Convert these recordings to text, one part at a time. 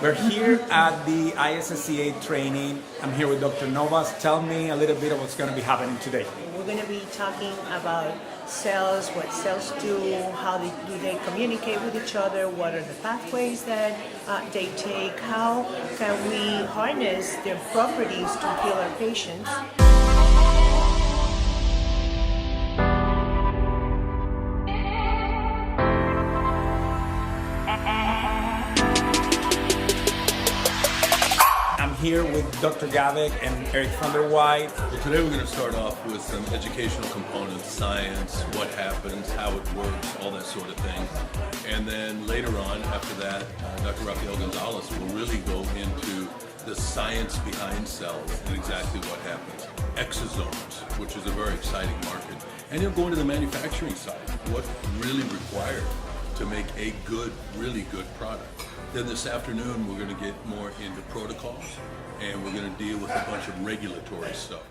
We're here at the ISSCA training. I'm here with Dr. Novas. Tell me a little bit of what's going to be happening today. We're going to be talking about cells, what cells do, how do they communicate with each other, what are the pathways that they take, how can we harness their properties to heal our patients. Here with Dr. Gavik and Eric van der White. Well, today we're going to start off with some educational components, science, what happens, how it works, all that sort of thing. And then later on, after that, Dr. Rafael Gonzalez will really go into the science behind cells and exactly what happens. Exosomes, which is a very exciting market. And he'll go into the manufacturing side, what's really required to make a good, really good product. Then this afternoon, we're going to get more into protocols, and we're going to deal with a bunch of regulatory stuff.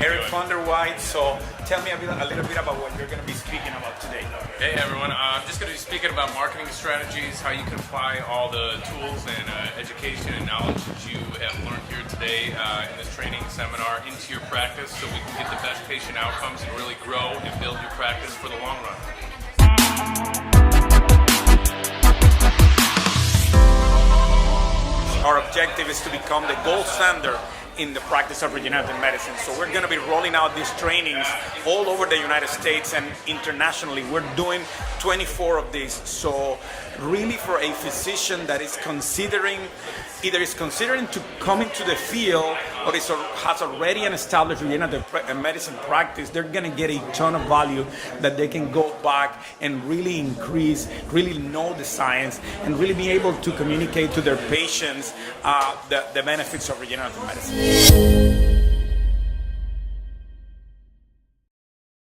Eric van der White, so tell me a little bit about what you're going to be speaking about today. Hey everyone, I'm just going to be speaking about marketing strategies, how you can apply all the tools and education and knowledge that you have learned here today in this training seminar into your practice so we can get the best patient outcomes and really grow and build your practice for the long run. Our objective is to become the gold standard in the practice of regenerative medicine. So we're going to be rolling out these trainings all over the United States and internationally. We're doing 24 of these. So really for a physician that is considering, either is considering to come into the field or has already an established regenerative medicine practice, they're going to get a ton of value that they can go back and really increase, really know the science, and really be able to communicate to their patients the benefits of regenerative medicine.